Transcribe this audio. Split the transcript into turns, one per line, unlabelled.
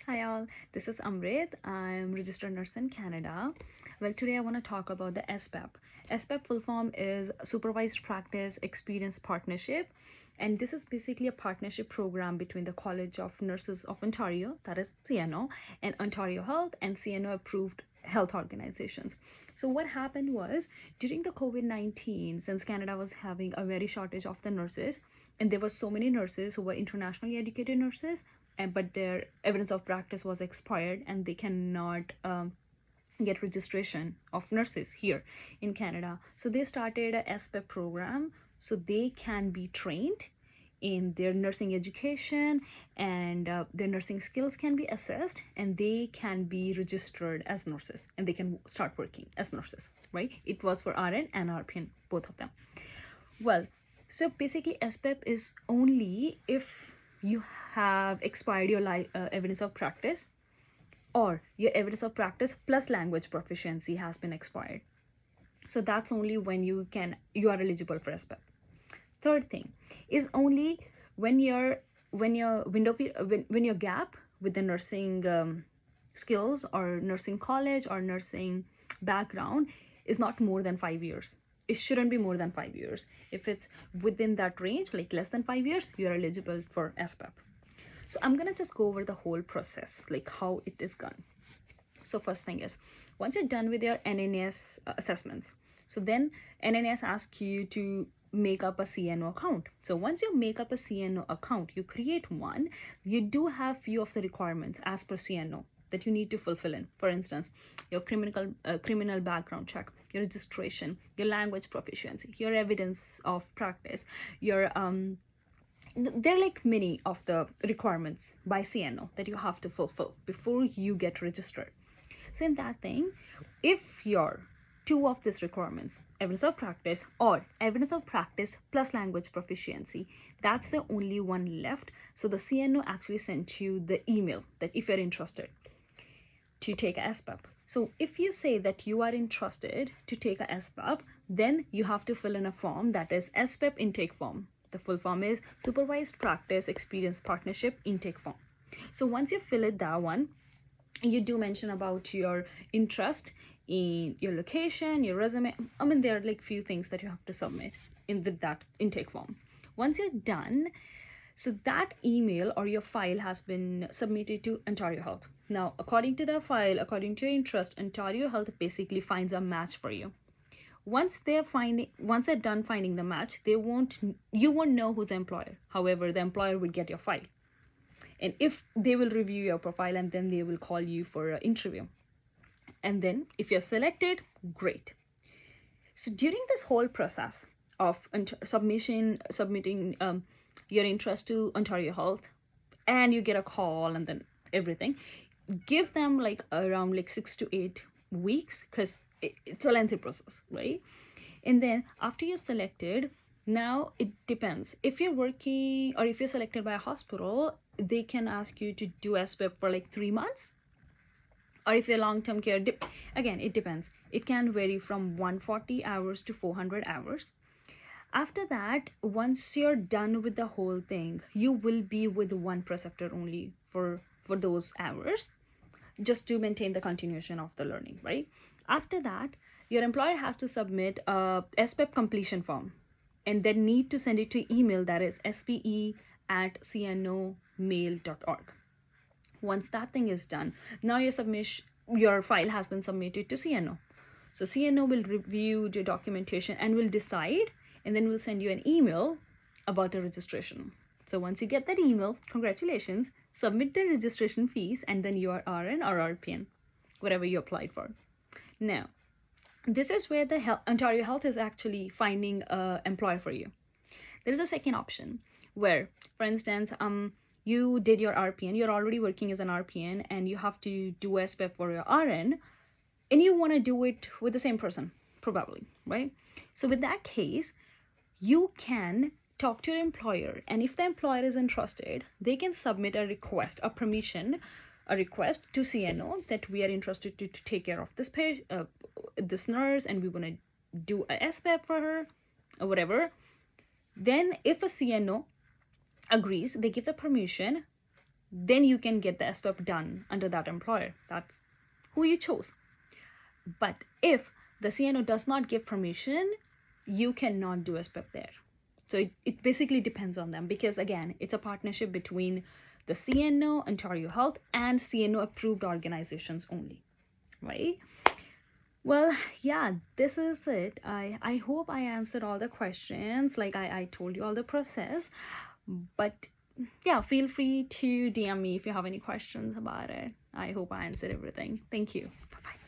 Hi all, this is Amrit. I'm registered nurse in Canada. Well, today I want to talk about the SPEP. SPEP full form is Supervised Practice Experience Partnership, and this is basically a partnership program between the College of Nurses of Ontario, that is CNO, and Ontario Health and CNO approved health organizations. So what happened was during the COVID-19, since Canada was having a very shortage of the nurses, and there were so many nurses who were internationally educated nurses, and but their evidence of practice was expired and they cannot get registration of nurses here in Canada. So they started a SPEP program so they can be trained in their nursing education, and their nursing skills can be assessed and they can be registered as nurses and they can start working as nurses, right? It was for RN and RPN, both of them. Well, so basically SPEP is only if you have expired your evidence of practice, or your evidence of practice plus language proficiency has been expired. So that's only when you are eligible for SPEP. Third thing is only when your when your gap with the nursing skills or nursing college or nursing background is not more than 5 years. It shouldn't be more than 5 years. If it's within that range, like less than 5 years, you're eligible for SPEP. So I'm gonna just go over the whole process, like how it is done. So first thing is, once you're done with your NNS assessments, so then NNS asks you to make up a CNO account. So once you make up a CNO account, you create one, you do have few of the requirements as per CNO that you need to fulfill in. For instance, your criminal background check, your registration, your language proficiency, your evidence of practice, your there are like many of the requirements by CNO that you have to fulfill before you get registered. So in that thing, if your two of these requirements, evidence of practice or evidence of practice plus language proficiency, that's the only one left. So the CNO actually sent you the email that if you're interested to take a SPEP. So if you say that you are interested to take a SPEP, then you have to fill in a form that is SPEP intake form. The full form is Supervised Practice Experience Partnership Intake Form. So once you fill it, that one, you do mention about your interest in your location, your resume. I mean, there are like few things that you have to submit in with that intake form. Once you're done, so that email or your file has been submitted to Ontario Health. Now, according to the file, according to your interest, Ontario Health basically finds a match for you. Once they're done finding the match, you won't know who's the employer. However, the employer will get your file, and if they will review your profile, and then they will call you for an interview, and then if you're selected, great. So during this whole process of submitting your interest to Ontario Health, and you get a call and then everything, give them like around like 6 to 8 weeks, because it's a lengthy process, right? And then after you're selected, now it depends. If you're working or if you're selected by a hospital, they can ask you to do SPEP for like 3 months. Or if you're long-term care, again, it depends. It can vary from 140 hours to 400 hours. After that, once you're done with the whole thing, you will be with one preceptor only for those hours, just to maintain the continuation of the learning, right? After that, your employer has to submit a SPEP completion form, and then need to send it to email that is spe@cnomail.org. Once that thing is done, now your file has been submitted to CNO. So CNO will review your documentation and will decide, and then we'll send you an email about a registration. So once you get that email, congratulations, submit the registration fees, and then you are RN or RPN, whatever you applied for. Now, this is where the Ontario Health is actually finding an employer for you. There is a second option where, for instance, you did your RPN, you're already working as an RPN, and you have to do a SPEP for your RN, and you want to do it with the same person, probably, right? So with that case, you can talk to your employer, and if the employer is interested, they can submit a request to CNO that we are interested to take care of this nurse, and we want to do a SPEP for her or whatever. Then if a CNO agrees, they give the permission, then you can get the SPEP done under that employer. That's who you chose. But if the CNO does not give permission, you cannot do a SPEP there. So it basically depends on them, because again, it's a partnership between the CNO, Ontario Health, and CNO approved organizations only, right? Well, yeah, this is it. I hope I answered all the questions. Like I told you all the process. But yeah, feel free to DM me if you have any questions about it. I hope I answered everything. Thank you. Bye-bye.